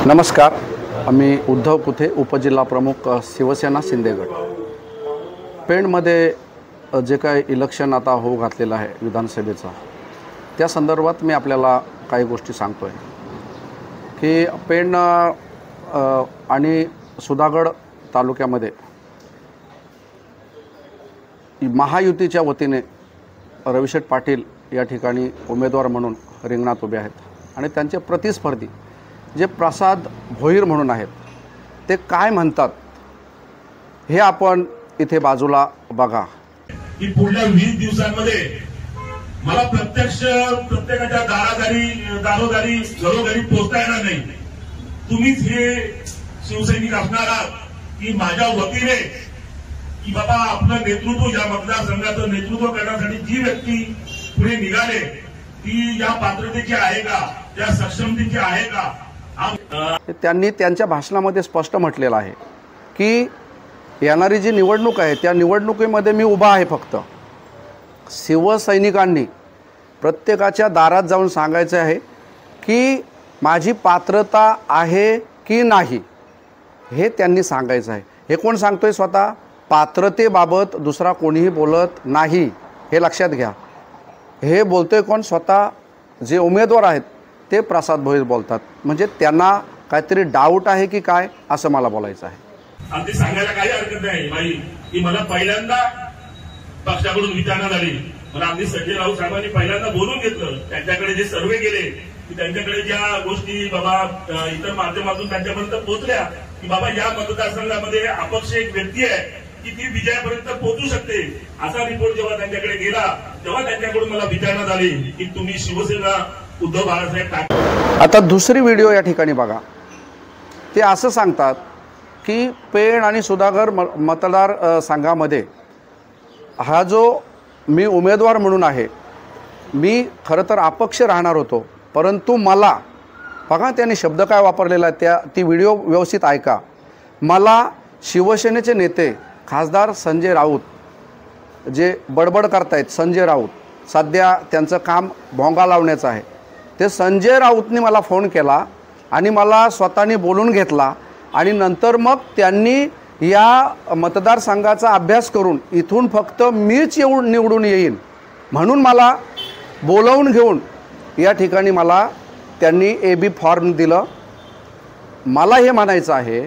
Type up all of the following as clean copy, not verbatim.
नमस्कार, मी उद्धव कुथे, उपजिल्हा प्रमुख शिवसेना शिंदेगड। पेणमध्ये जे काही इलेक्शन आता होऊ घातलेलं आहे विधानसभेचा, त्या संदर्भात मी आपल्याला काही गोष्टी सांगतो आहे की पेण आणि सुधागड तालुक्यामध्ये महायुतीच्या वतीने रविशेठ पाटील या ठिकाणी उमेदवार म्हणून रिंगणात उभे आहेत आणि त्यांचे प्रतिस्पर्धी जे प्रसाद भोईर म्हणून आहेत ते काय म्हणतात हे आपण इथे बाजूला बघा। की पुढल्या 20 दिवसांमध्ये मला प्रत्येकाच्या दारोदारी घरोघरी पोहोचता येणार नाही। तुम्हीच हे शिवसैनिक असणार आहात की माझ्या वतीने की बाबा आपलं नेतृत्व, या मतदारसंघाचं नेतृत्व करण्यासाठी जी व्यक्ती पुढे निघाले ती या पात्रतेची आहे का, त्या सक्षमतेची आहे का। त्यांनी त्यांच्या भाषणामध्ये स्पष्ट म्हटलेलं आहे की येणारी जी निवडणूक आहे त्या निवडणुकीमध्ये मी उभा आहे। फक्त शिवसैनिकांनी प्रत्येकाच्या दारात जाऊन सांगायचं आहे की माझी पात्रता आहे की नाही हे त्यांनी सांगायचं आहे। हे कोण सांगतोय? स्वतः पात्रतेबाबत दुसरा कोणीही बोलत नाही, हे लक्षात घ्या। हे बोलतोय कोण? स्वतः जे उमेदवार आहेत ते प्रसाद भोईर बोलतात। म्हणजे त्यांना काहीतरी डाऊट आहे की काय असं मला बोलायचं आहे। अगदी सांगायला काही हरकत नाही बाई की मला पहिल्यांदा पक्षाकडून विचारणा झाली। मला अगदी संजय राऊत साहेबांनी पहिल्यांदा बोलून घेतलं, त्यांच्याकडे जे सर्वे केले की त्यांच्याकडे ज्या गोष्टी बाबा इतर माध्यमातून त्यांच्यापर्यंत पोहोचल्या की बाबा या मतदारसंघामध्ये अपक्ष एक व्यक्ती आहे की ती विजयापर्यंत पोहोचू शकते, असा रिपोर्ट जेव्हा त्यांच्याकडे गेला तेव्हा त्यांच्याकडून मला विचारणा झाली की तुम्ही शिवसेना उद्धव बाळासाहेब ठाकरे। आता दुसरी व्हिडिओ या ठिकाणी बघा। ते असं सांगतात की पेण आणि सुधागड मतदार संघामध्ये हा जो मी उमेदवार म्हणून आहे, मी खरं तर अपक्ष राहणार होतो, परंतु मला बघा त्यांनी शब्द काय वापरलेला आहे, ती व्हिडिओ व्यवस्थित ऐका। मला शिवसेनेचे नेते खासदार संजय राऊत जे बडबड करतायत, संजय राऊत सध्या त्यांचं काम भोंगा लावण्याचं आहे, ते संजय राऊतनी मला फोन केला आणि मला स्वतःने बोलून घेतला आणि नंतर मग त्यांनी या मतदारसंघाचा अभ्यास करून इथून फक्त मीच निवडून येईन म्हणून मला बोलावून घेऊन या ठिकाणी मला त्यांनी AB फॉर्म दिलं। मला हे म्हणायचं आहे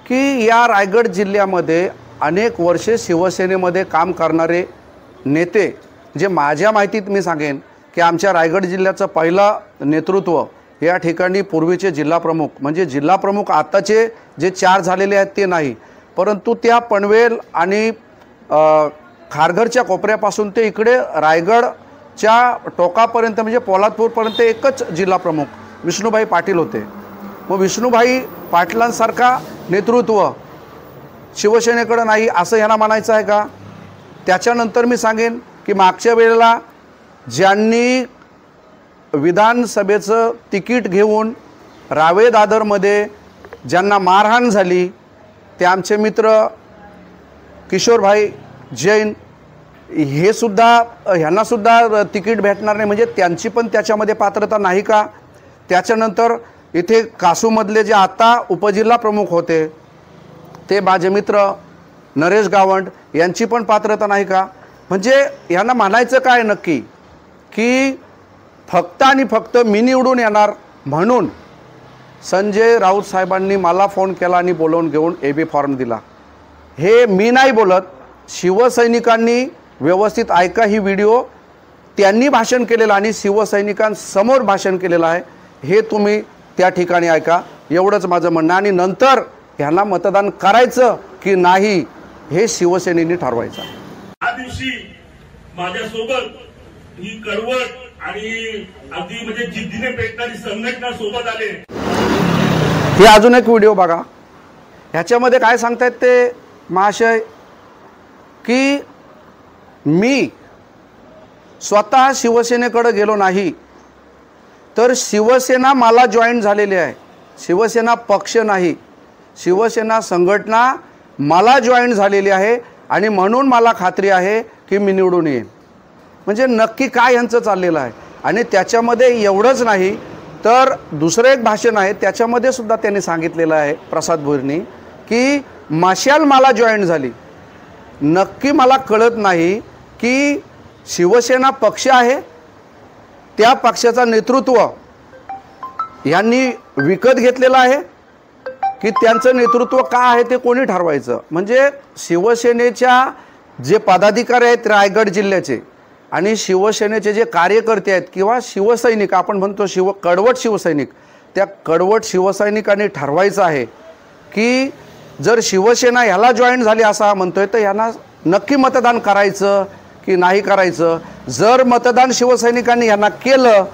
की या रायगड जिल्ह्यामध्ये अनेक वर्षे शिवसेनेमध्ये काम करणारे नेते, जे माझ्या माहितीत मी सांगेन की आमच्या रायगड जिल्ह्याचं पहिलं नेतृत्व या ठिकाणी पूर्वीचे जिल्हा प्रमुख, म्हणजे जिल्हा प्रमुख आताचे जे 4 झालेले आहेत ते नाही, परंतु त्या पनवेल आणि खारघरच्या कोपऱ्यापासून ते इकडे रायगडच्या टोकापर्यंत म्हणजे पोलादपूरपर्यंत एकच जिल्हा प्रमुख विष्णुभाई पाटील होते। मग विष्णुभाई पाटलांसारखा नेतृत्व शिवसेनेकडे नाही असं ह्यांना म्हणायचं आहे का? त्याच्यानंतर मी सांगेन की मागच्या वेळेला ज्यांनी विधानसभेचं तिकीट घेऊन रावे दादरमध्ये ज्यांना मारहाण झाली ते आमचे मित्र किशोरभाई जैन, हे सुद्धा ह्यांना सुद्धा तिकीट भेटणार नाही, म्हणजे त्यांची पण त्याच्यामध्ये पात्रता नाही का? त्याच्यानंतर इथे कासूमधले जे आता उपजिल्हा प्रमुख होते ते माझे मित्र नरेश गावंड, यांची पण पात्रता नाही का? म्हणजे ह्यांना म्हणायचं काय नक्की की फक्त आणि फक्त मी निवडून येणार म्हणून संजय राऊत साहेबांनी मला फोन केला आणि बोलवून घेऊन AB फॉर्म दिला। हे मी नाही बोलत, शिवसैनिकांनी व्यवस्थित ऐका। ही व्हिडिओ त्यांनी भाषण केलेलं आणि शिवसैनिकांसमोर भाषण केलेलं आहे, हे तुम्ही त्या ठिकाणी ऐका। एवढंच माझं म्हणणं, आणि नंतर ह्यांना मतदान करायचं की नाही हे शिवसेनेने ठरवायचं। या दिवशी माझ्यासोबत ही करवट आणि अगदी म्हणजे जिद्दीने पेटणारी संघटना सोबत आले। हे अजून एक व्हिडिओ बघा। ह्याच्यामध्ये काय सांगतायत ते महाशय की मी स्वतः शिवसेनेकडे गेलो नाही, तर शिवसेना मला जॉईन झालेली आहे। शिवसेना पक्ष नाही, शिवसेना संघटना मला जॉईन झालेली आहे आणि म्हणून मला खात्री आहे की मी निवडून येईन। म्हणजे नक्की काय यांचं चाललेलं आहे। आणि त्याच्यामध्ये एवढंच नाही तर दुसरं एक भाषण आहे त्याच्यामध्ये सुद्धा त्यांनी सांगितलेलं आहे प्रसाद भोईरनी की मशाल मला जॉईन झाली, नक्की मला कळत नाही की शिवसेना पक्ष आहे त्या पक्षाचा नेतृत्व यांनी विकत घेतलेलं आहे की त्यांचं नेतृत्व का आहे ते कोणी ठरवायचं. म्हणजे शिवसेनेच्या जे पदाधिकारी आहेत रायगड जिल्ह्याचे आणि शिवसेनेचे जे कार्यकर्ते आहेत किंवा शिवसैनिक आपण म्हणतो कडवट शिवसैनिक, त्या कडवट शिवसैनिकांनी ठरवायचं आहे की जर शिवसेना ह्याला जॉईन झाली असं हा म्हणतोय तर यांना नक्की मतदान करायचं की नाही करायचं. जर मतदान शिवसैनिकांनी यांना केलं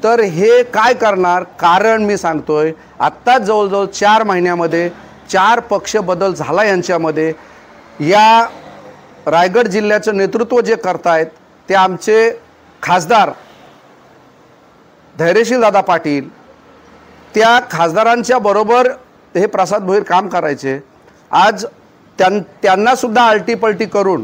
तर हे काय करणार, कारण मी सांगतोय आत्ताच जवळजवळ 4 महिन्यामध्ये 4 पक्ष बदल झाला यांच्यामध्ये. या रायगड जिल्ह्याचं नेतृत्व जे करतायत ते आमचे खासदार धैर्यशील दादा पाटील, त्या खासदारांच्या बरोबर हे प्रसाद भोईर काम करायचे. आज त्यांना सुद्धा आलटीपलटी करून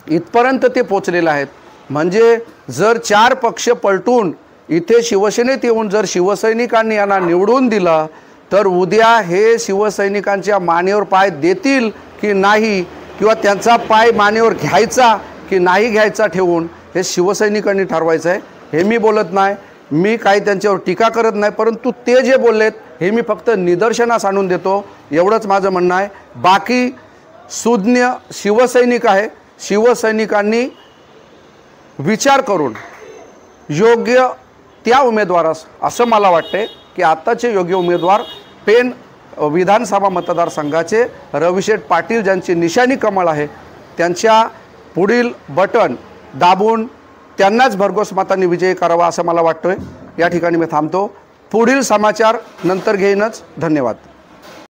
इथपर्यंत ते पोचलेले आहेत. म्हणजे जर 4 पक्ष पलटून इथे शिवसेनेत येऊन जर शिवसैनिकांनी यांना निवडून दिलं तर उद्या हे शिवसैनिकांच्या मानेवर पाय देतील की नाही, किंवा त्यांचा पाय मानेवर घ्यायचा की नाही घ्यायचा ठेवून हे शिवसैनिकांनी ठरवायचं आहे. हे मी बोलत नाही, मी काही त्यांच्यावर टीका करत नाही, परंतु ते जे बोललेत हे मी फक्त निदर्शनास आणून देतो, एवढंच माझं म्हणणं आहे. बाकी सुज्ञ शिवसैनिक आहे, शिवसैनिकांनी विचार करून योग्य त्या उमेदवारास, असं मला वाटते की आत्ताचे योग्य उमेदवार पेण विधानसभा मतदारसंघाचे रविशेठ पाटील ज्यांची निशाणी कमळ आहे त्यांच्या पुढील बटन दाबून त्यांनाच भरघोस मतांनी विजयी करावा असं मला वाटतोय. या ठिकाणी मी थांबतो. पुढील समाचार नंतर घेईनच. धन्यवाद.